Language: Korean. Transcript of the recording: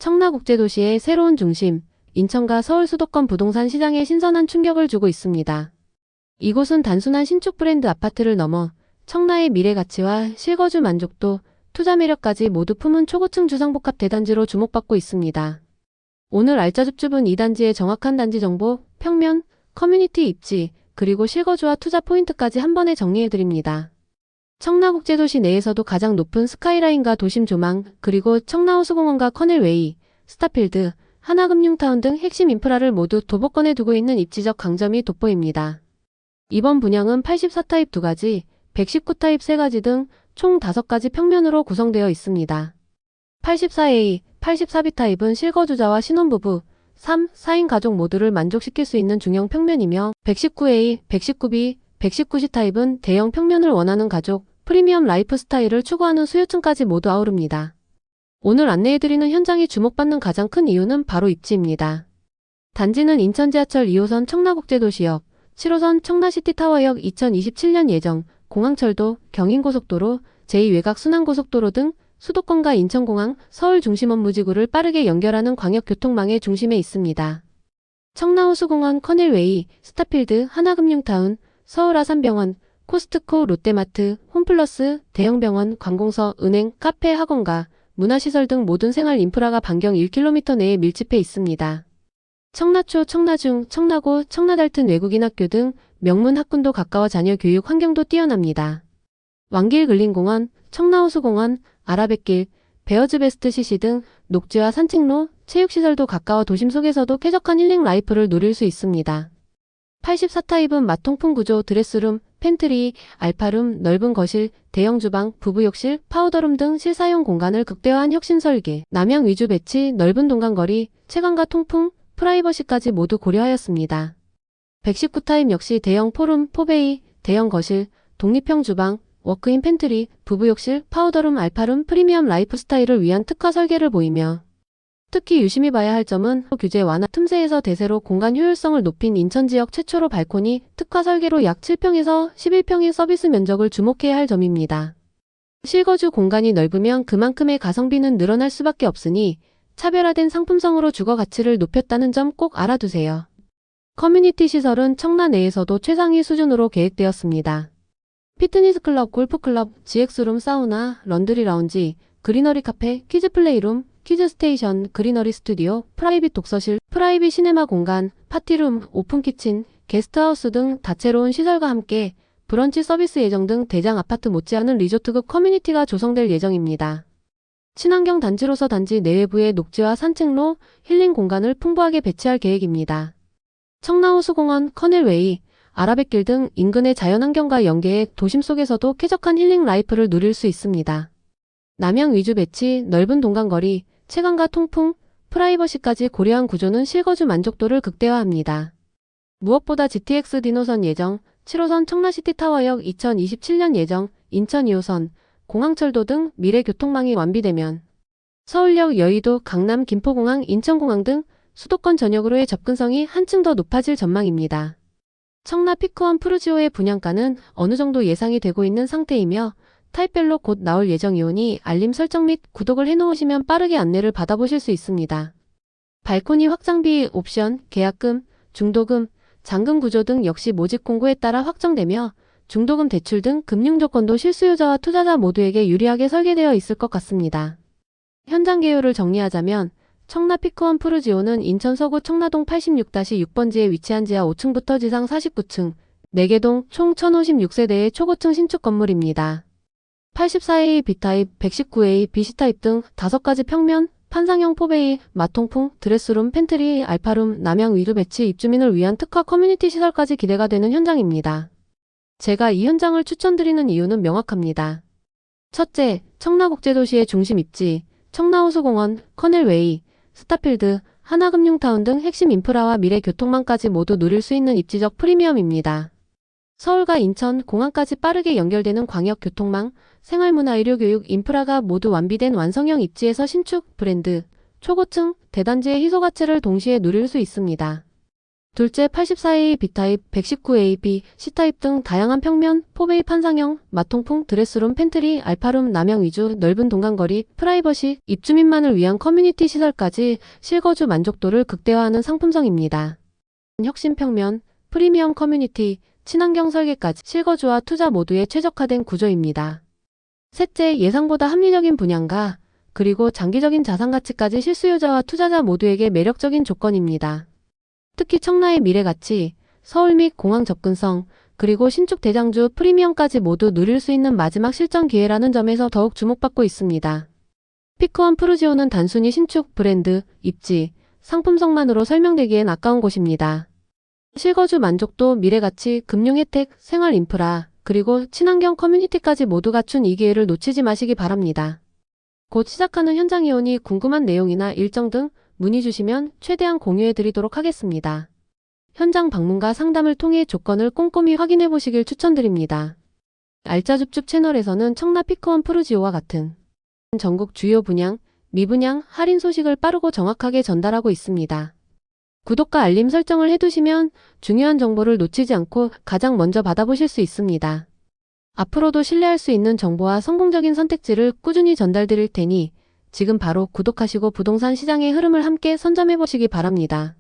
청라국제도시의 새로운 중심, 인천과 서울 수도권 부동산 시장에 신선한 충격을 주고 있습니다. 이곳은 단순한 신축 브랜드 아파트를 넘어 청라의 미래 가치와 실거주 만족도, 투자 매력까지 모두 품은 초고층 주상복합 대단지로 주목받고 있습니다. 오늘 알짜줍줍은 이 단지의 정확한 단지 정보, 평면, 커뮤니티 입지, 그리고 실거주와 투자 포인트까지 한 번에 정리해드립니다. 청라국제도시 내에서도 가장 높은 스카이라인과 도심 조망, 그리고 청라호수공원과 커넬웨이, 스타필드, 하나금융타운 등 핵심 인프라를 모두 도보권에 두고 있는 입지적 강점이 돋보입니다. 이번 분양은 84타입 2가지, 119타입 3가지 등 총 5가지 평면으로 구성되어 있습니다. 84A, 84B 타입은 실거주자와 신혼부부, 3, 4인 가족 모두를 만족시킬 수 있는 중형 평면이며 119A, 119B, 119C 타입은 대형 평면을 원하는 가족, 프리미엄 라이프 스타일을 추구하는 수요층까지 모두 아우릅니다. 오늘 안내해드리는 현장이 주목받는 가장 큰 이유는 바로 입지입니다. 단지는 인천 지하철 2호선 청라국제도시역, 7호선 청라시티타워역 2027년 예정, 공항철도, 경인고속도로, 제2외곽 순환고속도로 등 수도권과 인천공항, 서울 중심 업무지구를 빠르게 연결하는 광역교통망의 중심에 있습니다. 청라호수공원, 커넬웨이, 스타필드, 하나금융타운, 서울 아산병원, 코스트코, 롯데마트, 홈플러스, 대형병원, 관공서, 은행, 카페, 학원가, 문화시설 등 모든 생활 인프라가 반경 1km 내에 밀집해 있습니다. 청라초, 청라중, 청라고, 청라달튼 외국인 학교 등 명문 학군도 가까워 자녀 교육 환경도 뛰어납니다. 왕길 근린공원, 청라호수공원, 아라뱃길, 베어즈 베스트 CC 등 녹지와 산책로, 체육시설도 가까워 도심 속에서도 쾌적한 힐링 라이프를 누릴 수 있습니다. 84타입은 마통풍 구조, 드레스룸, 팬트리, 알파룸, 넓은 거실, 대형 주방, 부부욕실, 파우더룸 등 실사용 공간을 극대화한 혁신 설계, 남향 위주 배치, 넓은 동간거리, 채광과 통풍, 프라이버시까지 모두 고려하였습니다. 119타입 역시 대형 포룸, 포베이, 대형 거실, 독립형 주방, 워크인 팬트리, 부부욕실, 파우더룸, 알파룸, 프리미엄 라이프 스타일을 위한 특화 설계를 보이며 특히 유심히 봐야 할 점은 규제 완화, 틈새에서 대세로 공간 효율성을 높인 인천 지역 최초로 발코니, 특화 설계로 약 7평에서 11평의 서비스 면적을 주목해야 할 점입니다. 실거주 공간이 넓으면 그만큼의 가성비는 늘어날 수밖에 없으니 차별화된 상품성으로 주거 가치를 높였다는 점 꼭 알아두세요. 커뮤니티 시설은 청라 내에서도 최상위 수준으로 계획되었습니다. 피트니스 클럽, 골프 클럽, GX룸, 사우나, 런드리 라운지, 그리너리 카페, 키즈 플레이룸, 키즈 스테이션, 그리너리 스튜디오, 프라이빗 독서실, 프라이빗 시네마 공간, 파티룸, 오픈 키친, 게스트하우스 등 다채로운 시설과 함께 브런치 서비스 예정 등 대장 아파트 못지않은 리조트급 커뮤니티가 조성될 예정입니다. 친환경 단지로서 단지 내외부의 녹지와 산책로, 힐링 공간을 풍부하게 배치할 계획입니다. 청라호수공원, 커넬웨이, 아라뱃길 등 인근의 자연환경과 연계해 도심 속에서도 쾌적한 힐링 라이프를 누릴 수 있습니다. 남향 위주 배치, 넓은 동간거리, 채광과 통풍, 프라이버시까지 고려한 구조는 실거주 만족도를 극대화합니다. 무엇보다 GTX 디노선 예정, 7호선 청라시티타워역 2027년 예정, 인천 2호선, 공항철도 등 미래 교통망이 완비되면 서울역, 여의도, 강남, 김포공항, 인천공항 등 수도권 전역으로의 접근성이 한층 더 높아질 전망입니다. 청라 피크원 푸르지오의 분양가는 어느 정도 예상이 되고 있는 상태이며 타입별로 곧 나올 예정이오니 알림 설정 및 구독을 해놓으시면 빠르게 안내를 받아보실 수 있습니다. 발코니 확장비 옵션, 계약금, 중도금, 잔금 구조 등 역시 모집 공고에 따라 확정되며 중도금 대출 등 금융 조건도 실수요자와 투자자 모두에게 유리하게 설계되어 있을 것 같습니다. 현장 개요를 정리하자면 청라 피크원 푸르지오는 인천 서구 청라동 86-6번지에 위치한 지하 5층부터 지상 49층, 4개동 총 1056세대의 초고층 신축 건물입니다. 84A B타입, 119A BC타입 등 5가지 평면, 판상형 포베이, 마통풍, 드레스룸, 팬트리, 알파룸, 남향 위주 배치 입주민을 위한 특화 커뮤니티 시설까지 기대가 되는 현장입니다. 제가 이 현장을 추천드리는 이유는 명확합니다. 첫째, 청라국제도시의 중심 입지, 청라호수공원, 커넬웨이, 스타필드, 하나금융타운 등 핵심 인프라와 미래 교통망까지 모두 누릴 수 있는 입지적 프리미엄입니다. 서울과 인천, 공항까지 빠르게 연결되는 광역교통망, 생활문화, 의료교육, 인프라가 모두 완비된 완성형 입지에서 신축, 브랜드, 초고층, 대단지의 희소가치를 동시에 누릴 수 있습니다. 둘째 84A B타입, 119A B, C타입 등 다양한 평면, 포베이 판상형, 마통풍, 드레스룸, 팬트리, 알파룸, 남향 위주, 넓은 동간거리, 프라이버시, 입주민만을 위한 커뮤니티 시설까지 실거주 만족도를 극대화하는 상품성입니다. 혁신 평면, 프리미엄 커뮤니티, 친환경 설계까지 실거주와 투자 모두에 최적화된 구조입니다. 셋째, 예상보다 합리적인 분양가, 그리고 장기적인 자산 가치까지 실수요자와 투자자 모두에게 매력적인 조건입니다. 특히 청라의 미래 가치, 서울 및 공항 접근성, 그리고 신축 대장주 프리미엄까지 모두 누릴 수 있는 마지막 실전 기회라는 점에서 더욱 주목받고 있습니다. 피크원 푸르지오는 단순히 신축, 브랜드, 입지, 상품성만으로 설명되기엔 아까운 곳입니다. 실거주 만족도, 미래 가치, 금융 혜택, 생활 인프라, 그리고 친환경 커뮤니티까지 모두 갖춘 이 기회를 놓치지 마시기 바랍니다. 곧 시작하는 현장 이혼이 궁금한 내용이나 일정 등 문의 주시면 최대한 공유해 드리도록 하겠습니다. 현장 방문과 상담을 통해 조건을 꼼꼼히 확인해 보시길 추천드립니다. 알짜줍줍 채널에서는 청라 피크원 푸르지오와 같은 전국 주요 분양, 미분양, 할인 소식을 빠르고 정확하게 전달하고 있습니다. 구독과 알림 설정을 해두시면 중요한 정보를 놓치지 않고 가장 먼저 받아보실 수 있습니다. 앞으로도 신뢰할 수 있는 정보와 성공적인 선택지를 꾸준히 전달드릴 테니 지금 바로 구독하시고 부동산 시장의 흐름을 함께 선점해 보시기 바랍니다.